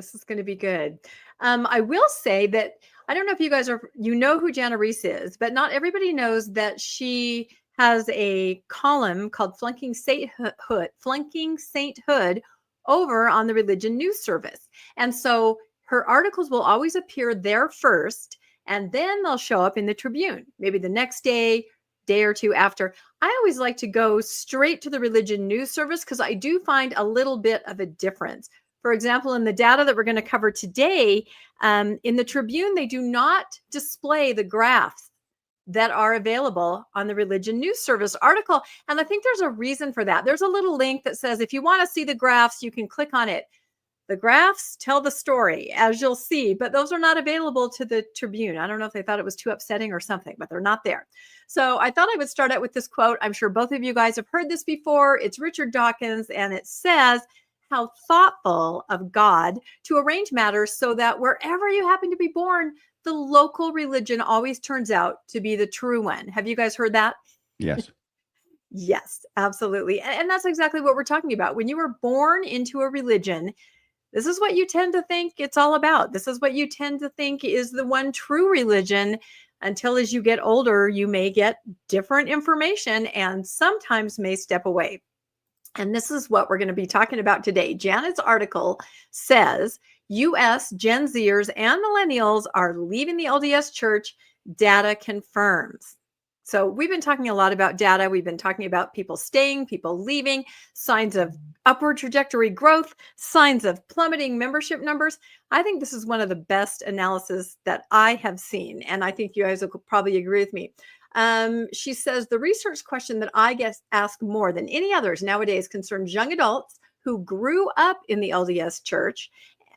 This is going to be good. I will say that I don't know if you guys know who Jana Reese is, but not everybody knows that she has a column called Flunking Sainthood over on the Religion News Service. And so her articles will always appear there first, and then they'll show up in the Tribune, maybe the next day or two after. I always like to go straight to the Religion News Service because I do find a little bit of a difference. For example, in the data that we're going to cover today, in the Tribune, they do not display the graphs that are available on the Religion News Service article. And I think there's a reason for that. There's a little link that says, if you want to see the graphs, you can click on it. The graphs tell the story, as you'll see, but those are not available to the Tribune. I don't know if they thought it was too upsetting or something, but they're not there. So I thought I would start out with this quote. I'm sure both of you guys have heard this before. It's Richard Dawkins, and it says, how thoughtful of God to arrange matters so that wherever you happen to be born, the local religion always turns out to be the true one. Have you guys heard that? Yes. Yes, absolutely. And that's exactly what we're talking about. When you were born into a religion, this is what you tend to think it's all about. This is what you tend to think is the one true religion, until as you get older, you may get different information and sometimes may step away. And this is what we're going to be talking about today. Janet's article says U.S. Gen Zers and millennials are leaving the LDS church. Data confirms. So we've been talking a lot about data. We've been talking about people staying, people leaving, signs of upward trajectory growth, signs of plummeting membership numbers. I think this is one of the best analysis that I have seen. And I think you guys will probably agree with me. She says the research question that I guess ask more than any others nowadays concerns young adults who grew up in the LDS church.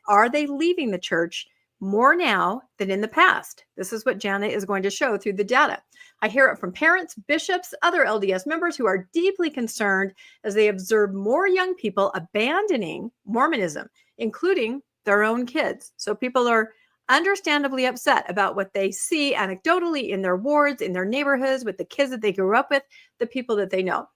Are they leaving the church more now than in the past? This is what Janet is going to show through the data. I hear it from parents, bishops, other LDS members who are deeply concerned as they observe more young people abandoning Mormonism, including their own kids. So people are understandably upset about what they see anecdotally in their wards, in their neighborhoods, with the kids that they grew up with, the people that they know.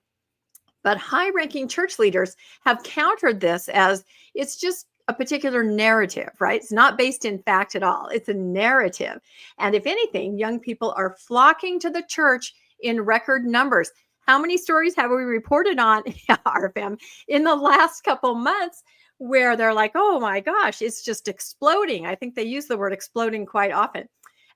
But high-ranking church leaders have countered this as it's just a particular narrative, right? It's not based in fact at all. It's a narrative. And if anything, young people are flocking to the church in record numbers. How many stories have we reported on RFM in the last couple months where they're like, oh my gosh, it's just exploding? I think they use the word exploding quite often.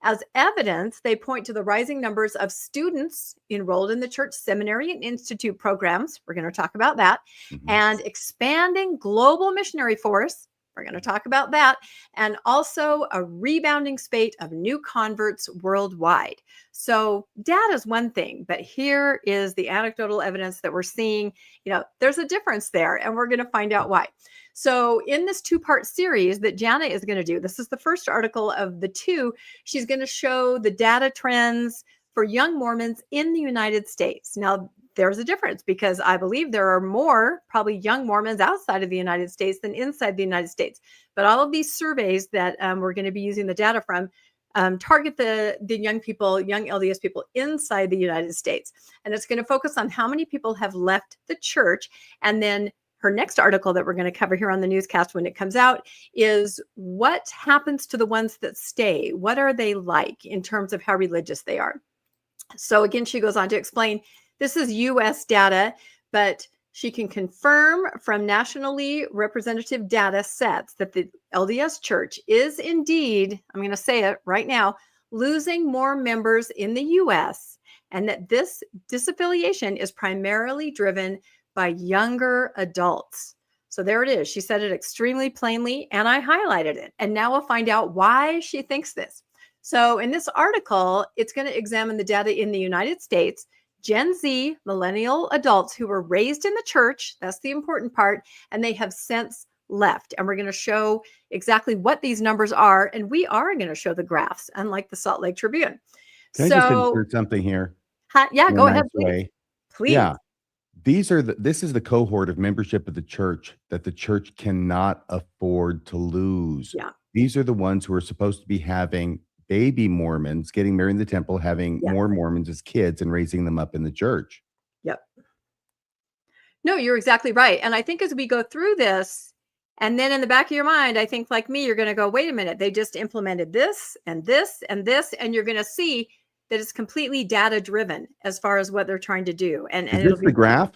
As evidence, they point to the rising numbers of students enrolled in the church seminary and institute programs. We're going to talk about that. And expanding global missionary force. We're going to talk about that. And also a rebounding spate of new converts worldwide. So data is one thing, but here is the anecdotal evidence that we're seeing. There's a difference there, and we're going to find out why. So in this two-part series that Jana is going to do, this is the first article of the two. She's going to show the data trends for young Mormons in the United States. Now, there's a difference because I believe there are more probably young Mormons outside of the United States than inside the United States. But all of these surveys that we're going to be using the data from target the young people, young LDS people inside the United States. And it's going to focus on how many people have left the church. And then her next article that we're going to cover here on the newscast when it comes out is what happens to the ones that stay? What are they like in terms of how religious they are? So again, she goes on to explain, this is U.S. data, but she can confirm from nationally representative data sets that the LDS church is indeed, I'm going to say it right now, losing more members in the U.S. and that this disaffiliation is primarily driven by younger adults. So there it is. She said it extremely plainly, and I highlighted it. And now we'll find out why she thinks this. So in this article, it's going to examine the data in the United States, Gen Z, millennial adults who were raised in the church. That's the important part. And they have since left. And we're going to show exactly what these numbers are. And we are going to show the graphs, unlike the Salt Lake Tribune. Can I just insert something here? Yeah, go ahead, please. Please. Yeah. This is the cohort of membership of the church that the church cannot afford to lose. Yeah. These are the ones who are supposed to be having baby Mormons, getting married in the temple, having more Mormons as kids and raising them up in the church. Yep. No, you're exactly right. And I think as we go through this, And then in the back of your mind, I think like me, you're going to go, wait a minute, they just implemented this and this and this. And you're going to see that it's completely data driven as far as what they're trying to do. And Is it'll this be the graph?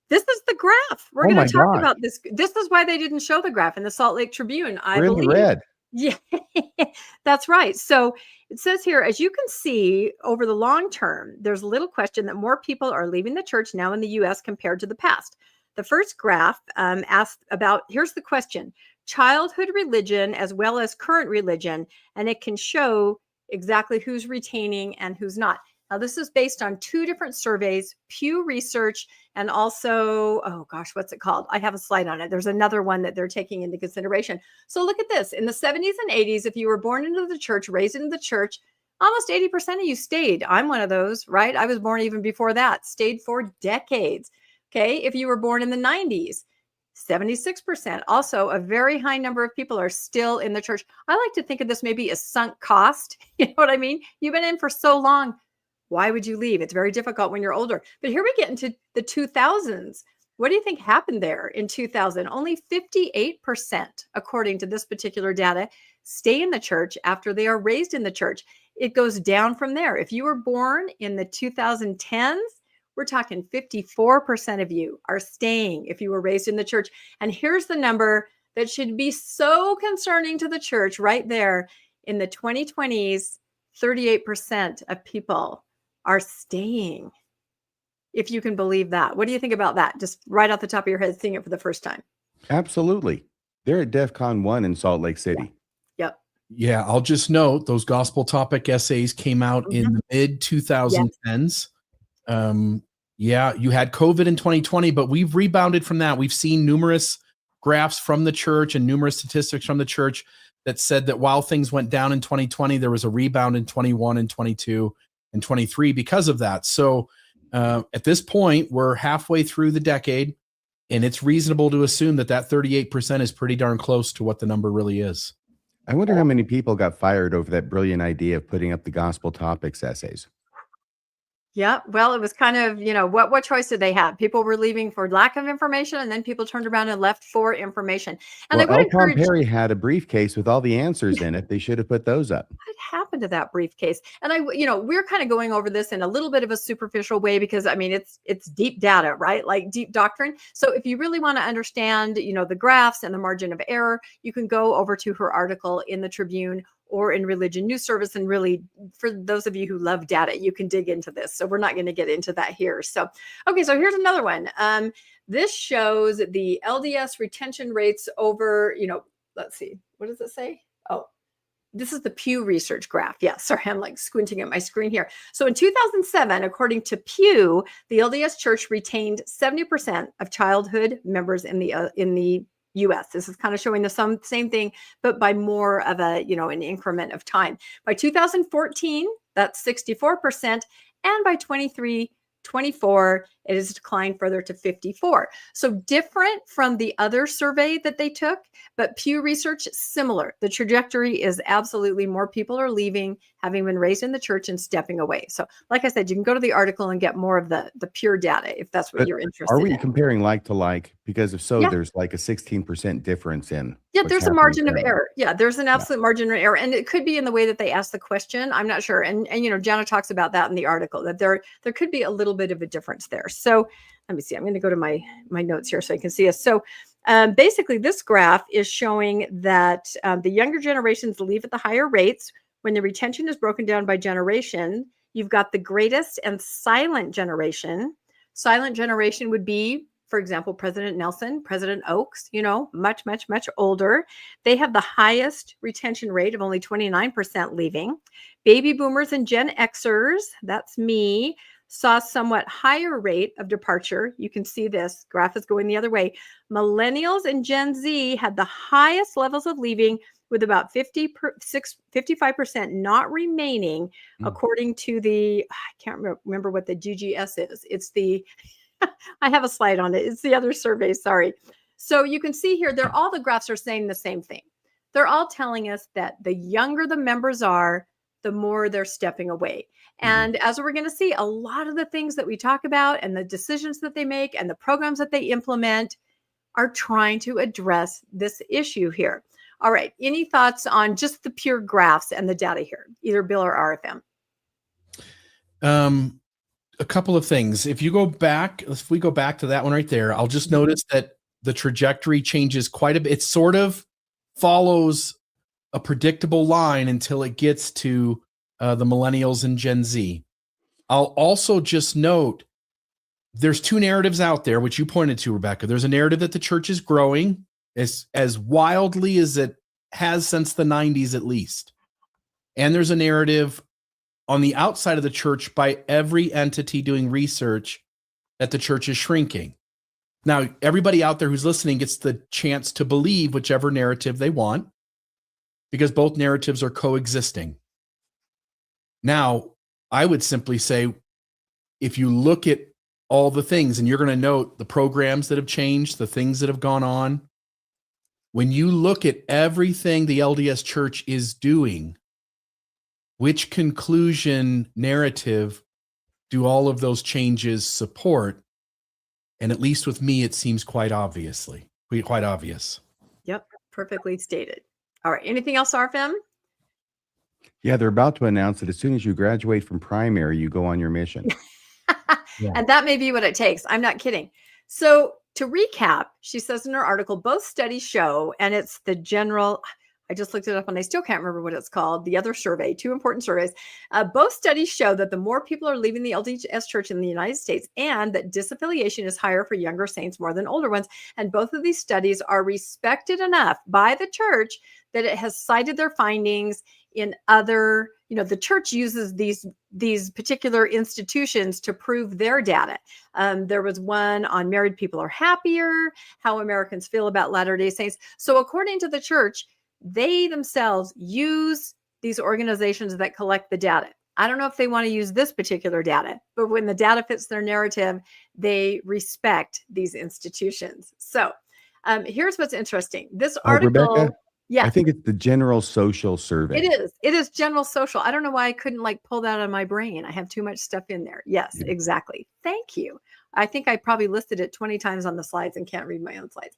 This is the graph. We're Oh going my to talk gosh. about this. This is why they didn't show the graph in the Salt Lake Tribune, I We're in the believe. red. Yeah, that's right. So it says here, as you can see, over the long term, there's little question that more people are leaving the church now in the U.S. compared to the past. The first graph asked about, here's the question, childhood religion as well as current religion, and it can show exactly who's retaining and who's not. Now, this is based on 2 different surveys, Pew Research, and also, oh gosh, what's it called? I have a slide on it. There's another one that they're taking into consideration. So look at this. In the 70s and 80s, if you were born into the church, raised into the church, almost 80% of you stayed. I'm one of those, right? I was born even before that, stayed for decades. Okay. If you were born in the 90s, 76%. Also, a very high number of people are still in the church. I like to think of this maybe as sunk cost. You know what I mean? You've been in for so long. Why would you leave? It's very difficult when you're older. But here we get into the 2000s. What do you think happened there in 2000? Only 58%, according to this particular data, stay in the church after they are raised in the church. It goes down from there. If you were born in the 2010s, we're talking 54% of you are staying if you were raised in the church. And here's the number that should be so concerning to the church right there. In the 2020s, 38% of people are staying, if you can believe that. What do you think about that? Just right off the top of your head, seeing it for the first time. Absolutely. They're at DEF CON 1 in Salt Lake City. Yep. Yeah, I'll just note those gospel topic essays came out in the mid 2010s. Yeah, you had COVID in 2020, but we've rebounded from that. We've seen numerous graphs from the church and numerous statistics from the church that said that while things went down in 2020, there was a rebound in 21 and 22 and 23 because of that. So at this point, we're halfway through the decade, and it's reasonable to assume that that 38% is pretty darn close to what the number really is. I wonder how many people got fired over that brilliant idea of putting up the gospel topics essays. Yeah, well, it was kind of, what choice did they have? People were leaving for lack of information, and then people turned around and left for information. And well, I would Tom encourage. Perry had a briefcase with all the answers in it. They should have put those up. What happened to that briefcase? And we're kind of going over this in a little bit of a superficial way because I mean it's deep data, right? Like deep doctrine. So if you really want to understand, the graphs and the margin of error, you can go over to her article in the Tribune or in Religion News Service. And really, for those of you who love data, you can dig into this. So we're not going to get into that here. So, okay, so here's another one. This shows the LDS retention rates over, let's see, what does it say? Oh, this is the Pew Research graph. Yeah, sorry, I'm like squinting at my screen here. So in 2007, according to Pew, the LDS Church retained 70% of childhood members in the U.S. This is kind of showing the same thing, but by more of a, an increment of time. By 2014, that's 64%. And by 24, it has declined further to 54. So different from the other survey that they took, but Pew Research, similar. The trajectory is absolutely more people are leaving, having been raised in the church and stepping away. So like I said, you can go to the article and get more of the pure data if that's what you're interested in. Are we comparing like to like? Because if so, there's like a 16% difference in. Yeah, there's a margin of error. Yeah, there's an absolute margin of error. And it could be in the way that they ask the question. I'm not sure. And Jana talks about that in the article, that there could be a little bit of a difference there. So let me see. I'm going to go to my notes here so I can see us. So basically, this graph is showing that the younger generations leave at the higher rates. When the retention is broken down by generation, you've got the greatest and silent generation. Silent generation would be, for example, President Nelson, President Oaks, much, much, much older. They have the highest retention rate of only 29% leaving. Baby boomers and Gen Xers, that's me, saw somewhat higher rate of departure. You can see this graph is going the other way. Millennials and Gen Z had the highest levels of leaving, with about 55% not remaining, according to the, I can't remember what the GGS is. It's the, I have a slide on it. It's the other survey, sorry. So you can see here, all the graphs are saying the same thing. They're all telling us that the younger the members are, the more they're stepping away. And as we're going to see, a lot of the things that we talk about and the decisions that they make and the programs that they implement are trying to address this issue here. All right. Any thoughts on just the pure graphs and the data here, either Bill or RFM? A couple of things. If we go back to that one right there, I'll just notice that the trajectory changes quite a bit. It sort of follows a predictable line until it gets to the millennials and Gen Z. I'll also just note there's two narratives out there, which you pointed to, Rebecca. There's a narrative that the church is growing as wildly as it has since the 90s at least. And there's a narrative on the outside of the church by every entity doing research that the church is shrinking. Now, everybody out there who's listening gets the chance to believe whichever narrative they want, because both narratives are coexisting. Now, I would simply say, if you look at all the things, and you're going to note the programs that have changed, the things that have gone on, when you look at everything the LDS Church is doing, which conclusion narrative do all of those changes support? And at least with me, it seems quite obvious. Yep, perfectly stated. All right, anything else, RFM? Yeah, they're about to announce that as soon as you graduate from primary, you go on your mission. Yeah. And that may be what it takes. I'm not kidding. So to recap, she says in her article, both studies show, and it's the general, I just looked it up and I still can't remember what it's called, the other survey, two important surveys. Both studies show that the more people are leaving the LDS Church in the United States, and that disaffiliation is higher for younger saints more than older ones. And both of these studies are respected enough by the church that it has cited their findings in other, the church uses these particular institutions to prove their data. There was one on married people are happier, how Americans feel about Latter-day Saints. So according to the church, they themselves use these organizations that collect the data. I don't know if they want to use this particular data, but when the data fits their narrative, they respect these institutions. So here's what's interesting. This article... Rebecca? Yeah, I think it's the General Social Survey. It is General Social. I don't know why I couldn't pull that out of my brain. I have too much stuff in there. Yes, exactly. Thank you. I think I probably listed it 20 times on the slides and can't read my own slides.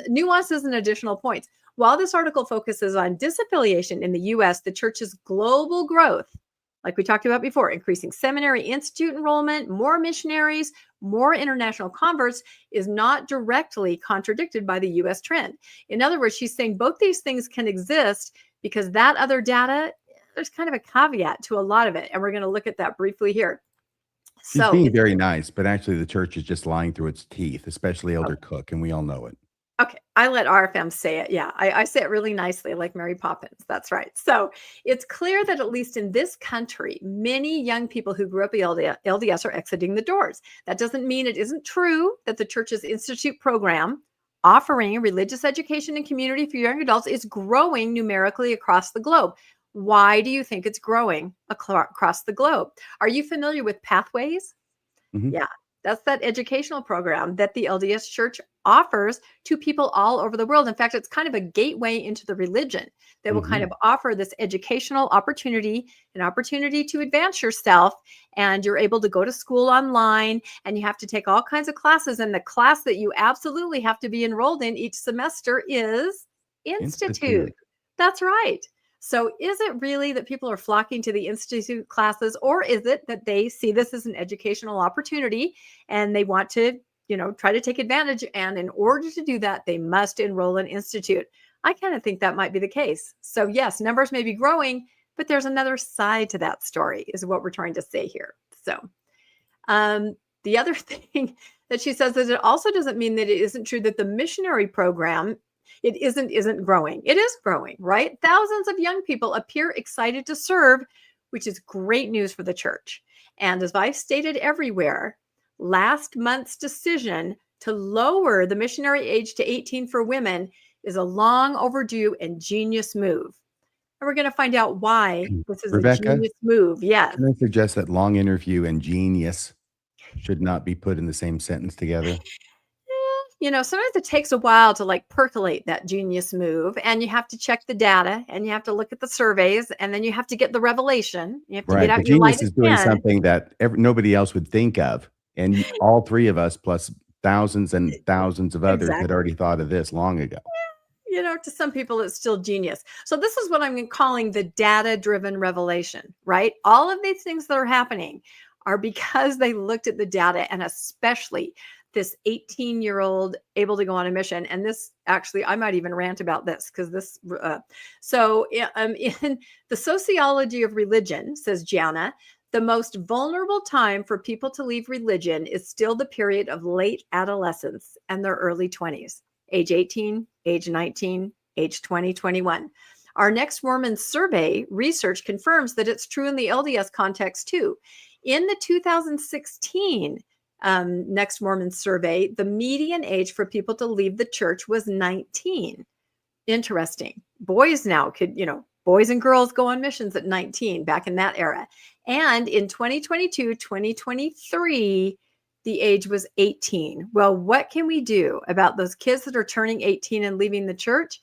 Nuances and additional points. While this article focuses on disaffiliation in the U.S., the church's global growth, like we talked about before, increasing seminary institute enrollment, more missionaries, more international converts, is not directly contradicted by the U.S. trend. In other words, she's saying both these things can exist because that other data, there's kind of a caveat to a lot of it. And we're going to look at that briefly here. She's being very nice, but actually the church is just lying through its teeth, especially Elder Cook, and we all know it. Okay, I let RFM say it. Yeah, I say it really nicely, like Mary Poppins. That's right. So it's clear that at least in this country, many young people who grew up in LDS are exiting the doors. That doesn't mean it isn't true that the church's Institute program offering religious education and community for young adults is growing numerically across the globe. Why do you think it's growing across the globe? Are you familiar with Pathways? Mm-hmm. Yeah. That's that educational program that the LDS Church offers to people all over the world. In fact, it's kind of a gateway into the religion that will kind of offer this educational opportunity, an opportunity to advance yourself. And you're able to go to school online, and you have to take all kinds of classes. And the class that you absolutely have to be enrolled in each semester is Institute. That's right. So is it really that people are flocking to the Institute classes, or is it that they see this as an educational opportunity and they want to, try to take advantage? And in order to do that, they must enroll in Institute. I kind of think that might be the case. So yes, numbers may be growing, but there's another side to that story is what we're trying to say here. So the other thing that she says is it also doesn't mean that it isn't true that the missionary program it isn't growing. It is growing, right? Thousands of young people appear excited to serve, which is great news for the church. And as I've stated everywhere, last month's decision to lower the missionary age to 18 for women is a long overdue and genius move. And we're going to find out why this is Rebecca, a genius move. Yes. Can I suggest that long interview and genius should not be put in the same sentence together? Sometimes it takes a while to percolate that genius move, and you have to check the data, and you have to look at the surveys, and then you have to get the revelation. You have to get out your genius is doing something that nobody else would think of. And all three of us, plus thousands and thousands of others Exactly. had already thought of this long ago. To some people, it's still genius. So this is what I'm calling the data-driven revelation, right? All of these things that are happening are because they looked at the data, and especially this 18-year-old able to go on a mission. And this actually, I might even rant about this because this, in the sociology of religion, says Jana, the most vulnerable time for people to leave religion is still the period of late adolescence and their early 20s. Age 18, age 19, age 20, 21. Our Next Mormon survey research confirms that it's true in the LDS context too. In the 2016 Next Mormon survey, the median age for people to leave the church was 19. Interesting. Boys now boys and girls go on missions at 19 back in that era. And in 2022, 2023, the age was 18. Well, what can we do about those kids that are turning 18 and leaving the church?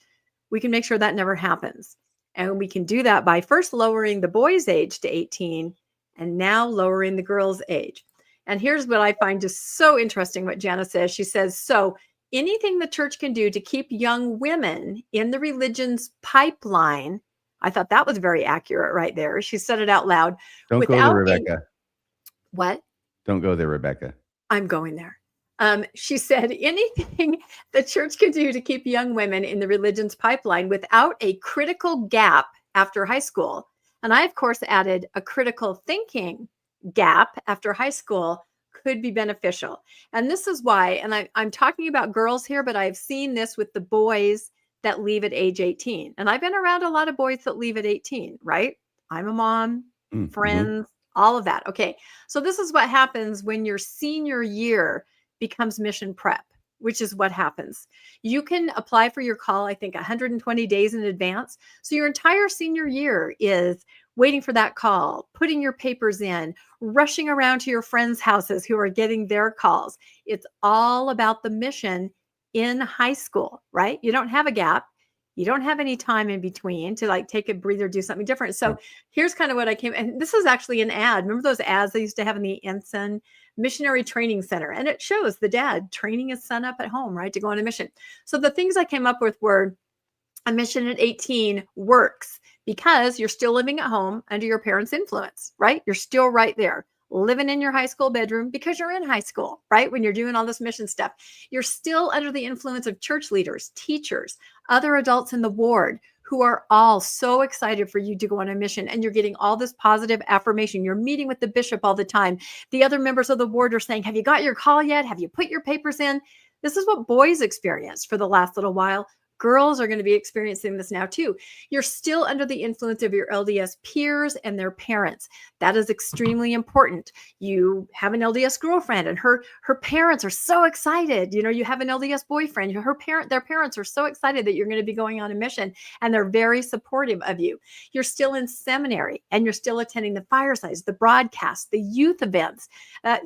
We can make sure that never happens. And we can do that by first lowering the boys' age to 18 and now lowering the girls' age. And here's what I find just so interesting what Jana says. She says, so anything the church can do to keep young women in the religion's pipeline. I thought that was very accurate right there. She said it out loud. Don't go there, Rebecca. What? Don't go there, Rebecca. I'm going there. She said anything the church can do to keep young women in the religion's pipeline without a critical gap after high school. And I, of course, added a critical thinking gap after high school could be beneficial. And this is why, and I'm talking about girls here, but I've seen this with the boys that leave at age 18. And I've been around a lot of boys that leave at 18, right? I'm a mom, friends, all of that. Okay. So this is what happens when your senior year becomes mission prep, which is what happens. You can apply for your call, I think 120 days in advance. So your entire senior year is waiting for that call, putting your papers in, rushing around to your friends' houses who are getting their calls. It's all about the mission in high school, right? You don't have a gap. You don't have any time in between to take a breather, do something different. So here's kind of what I came, and this is actually an ad. Remember those ads they used to have in the Ensign Missionary Training Center? And it shows the dad training his son up at home, right, to go on a mission. So the things I came up with were a mission at 18 works because you're still living at home under your parents' influence, right? You're still right there, living in your high school bedroom because you're in high school, right? When you're doing all this mission stuff, you're still under the influence of church leaders, teachers, other adults in the ward who are all so excited for you to go on a mission. And you're getting all this positive affirmation. You're meeting with the bishop all the time. The other members of the ward are saying, have you got your call yet? Have you put your papers in? This is what boys experienced for the last little while. Girls are going to be experiencing this now too. You're still under the influence of your LDS peers and their parents. That is extremely important. You have an LDS girlfriend and her parents are so excited. You have an LDS boyfriend. Their parents are so excited that you're going to be going on a mission and they're very supportive of you. You're still in seminary and you're still attending the firesides, the broadcasts, the youth events.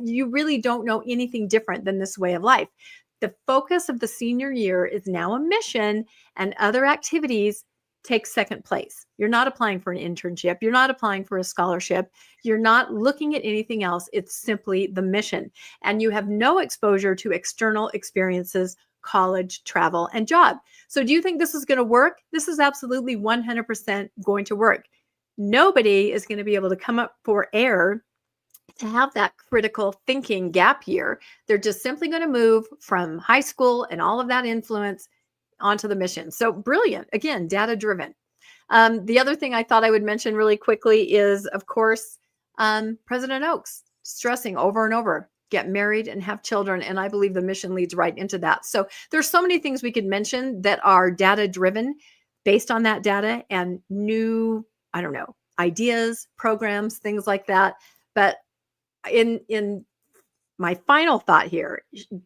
You really don't know anything different than this way of life. The focus of the senior year is now a mission, and other activities take second place. You're not applying for an internship. You're not applying for a scholarship. You're not looking at anything else. It's simply the mission. And you have no exposure to external experiences, college, travel, and job. So do you think this is going to work? This is absolutely 100% going to work. Nobody is going to be able to come up for air to have that critical thinking gap year. They're just simply going to move from high school and all of that influence onto the mission. So brilliant. Again, data driven. The other thing I thought I would mention really quickly is, of course, President Oaks stressing over and over, get married and have children. And I believe the mission leads right into that. So there's so many things we could mention that are data driven based on that data and new, ideas, programs, things like that. But in my final thought here,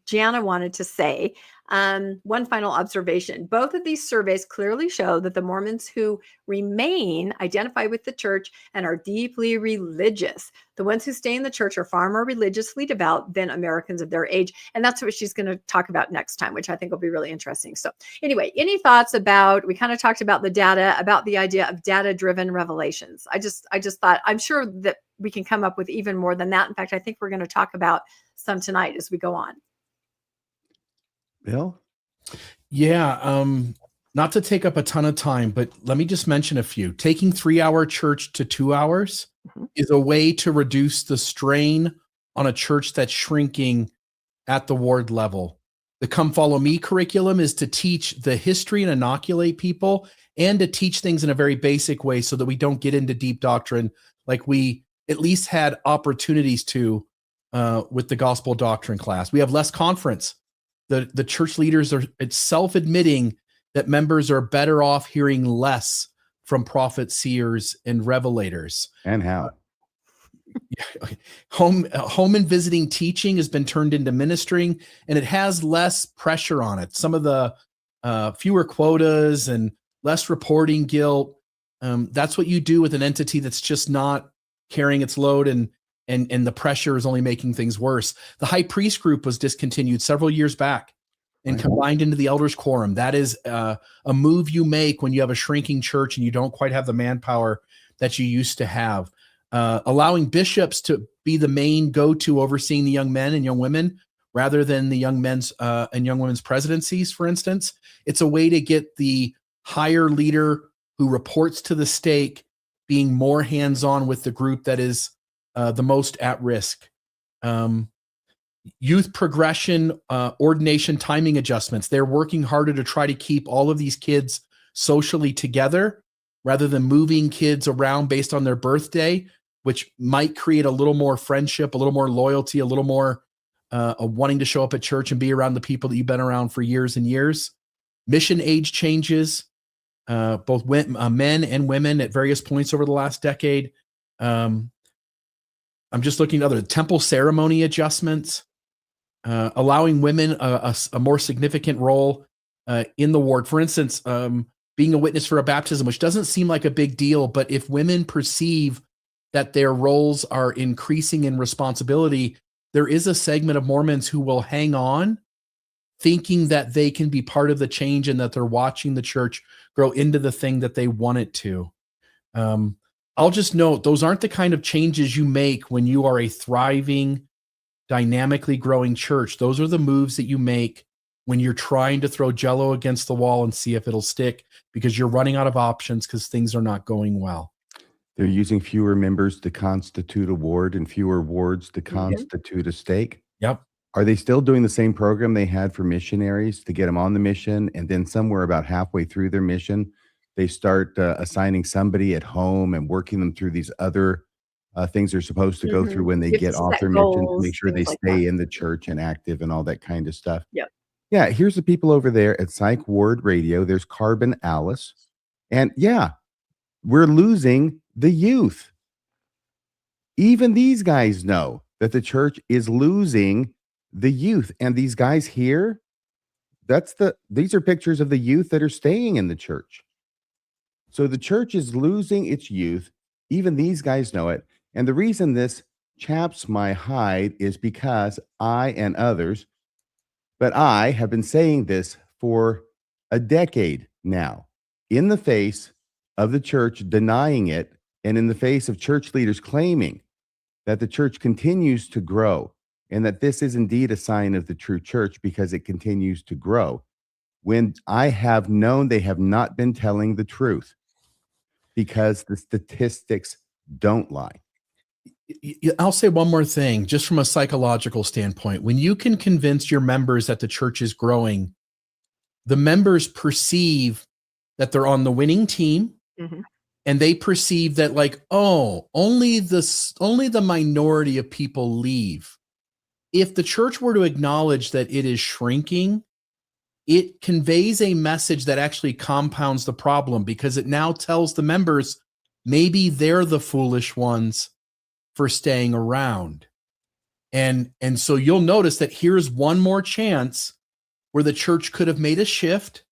Jana wanted to say one final observation. Both of these surveys clearly show that the Mormons who remain identify with the church and are deeply religious. The ones who stay in the church are far more religiously devout than Americans of their age. And that's what she's going to talk about next time, which I think will be really interesting. So anyway, any thoughts about, we kind of talked about the data, about the idea of data-driven revelations. I just thought, I'm sure that we can come up with even more than that. In fact, I think we're going to talk about some tonight as we go on. Bill? Yeah. Not to take up a ton of time, but let me just mention a few. Taking 3-hour church to 2 hours is a way to reduce the strain on a church that's shrinking at the ward level. The Come Follow Me curriculum is to teach the history and inoculate people, and to teach things in a very basic way so that we don't get into deep doctrine like we at least had opportunities to with the gospel doctrine class. We have less conference. The church leaders are self-admitting that members are better off hearing less from prophets, seers, and revelators. And how? Home and visiting teaching has been turned into ministering, and it has less pressure on it. Some of the fewer quotas and less reporting guilt. That's what you do with an entity that's just not carrying its load, and the pressure is only making things worse. The high priest group was discontinued several years back and combined into the elders quorum. That is a move you make when you have a shrinking church and you don't quite have the manpower that you used to have. Allowing bishops to be the main go-to overseeing the young men and young women rather than the young men's and young women's presidencies, for instance. It's a way to get the higher leader who reports to the stake being more hands-on with the group that is the most at risk. Youth progression, ordination timing adjustments. They're working harder to try to keep all of these kids socially together rather than moving kids around based on their birthday, which might create a little more friendship, a little more loyalty, a little more wanting to show up at church and be around the people that you've been around for years and years. Mission age changes, both men and women at various points over the last decade. I'm just looking at other temple ceremony adjustments, allowing women a more significant role in the ward. For instance, being a witness for a baptism, which doesn't seem like a big deal, but if women perceive that their roles are increasing in responsibility, there is a segment of Mormons who will hang on, thinking that they can be part of the change and that they're watching the church grow into the thing that they want it to. I'll just note, those aren't the kind of changes you make when you are a thriving, dynamically growing church. Those are the moves that you make when you're trying to throw Jell-O against the wall and see if it'll stick, because you're running out of options because things are not going well. They're using fewer members to constitute a ward and fewer wards to constitute a stake. Yep. Are they still doing the same program they had for missionaries to get them on the mission? And then somewhere about halfway through their mission, they start assigning somebody at home and working them through these other things they're supposed to go through when they get off their mission to make sure they stay in the church and active and all that kind of stuff. Yep. Yeah, here's the people over there at Psych Ward Radio. There's Carbon Alice. And yeah, we're losing the youth. Even these guys know that the church is losing the youth. And these guys here, these are pictures of the youth that are staying in the church. So the church is losing its youth. Even these guys know it. And the reason this chaps my hide is because I and others, but I have been saying this for a decade now, in the face of the church denying it, and in the face of church leaders claiming that the church continues to grow, and that this is indeed a sign of the true church because it continues to grow, when I have known they have not been telling the truth, because the statistics don't lie. I'll say one more thing, just from a psychological standpoint. When you can convince your members that the church is growing, the members perceive that they're on the winning team, and they perceive that, like, oh, only the minority of people leave. If the church were to acknowledge that it is shrinking, it conveys a message that actually compounds the problem, because it now tells the members maybe they're the foolish ones for staying around. And so you'll notice that here's one more chance where the church could have made a shift,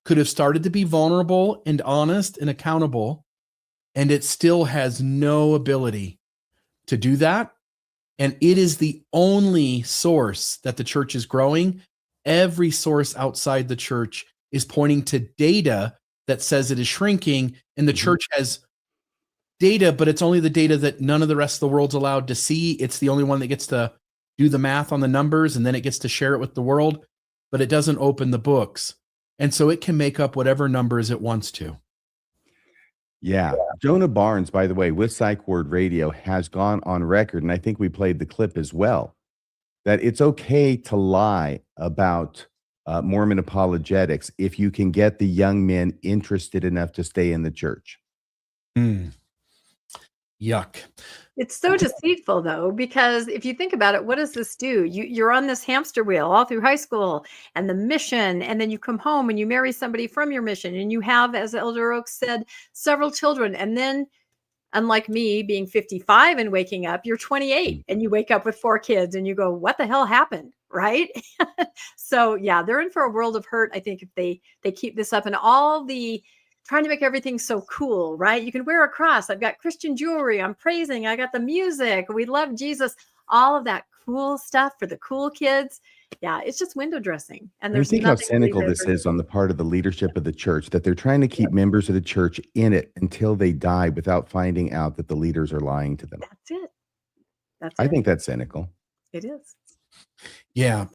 could have started to be vulnerable and honest and accountable, and it still has no ability to do that. And it is the only source that the church is growing. Every source outside the church is pointing to data that says it is shrinking, and the church has data, but it's only the data that none of the rest of the world's allowed to see. It's the only one that gets to do the math on the numbers, and then it gets to share it with the world. but it doesn't open the books. And so it can make up whatever numbers it wants to. Yeah. Jonah Barnes, by the way, with Psych Word Radio, has gone on record, and I think we played the clip as well, that it's okay to lie about Mormon apologetics if you can get the young men interested enough to stay in the church. Yuck. It's so deceitful, though, because if you think about it, what does this do? You're on this hamster wheel all through high school and the mission, and then you come home and you marry somebody from your mission, and you have, as Elder Oaks said, several children. And then, unlike me being 55 and waking up, you're 28 and you wake up with 4 kids and you go, what the hell happened? Right? So yeah, they're in for a world of hurt, I think, if they keep this up, and all the trying to make everything so cool, right? You can wear a cross. I've got Christian jewelry. I'm praising. I got the music. We love Jesus. All of that cool stuff for the cool kids. Yeah, it's just window dressing. And you there's think how nothing cynical really this is on the part of the leadership of the church, that they're trying to keep members of the church in it until they die without finding out that the leaders are lying to them. That's it. I think that's cynical. It is. Yeah.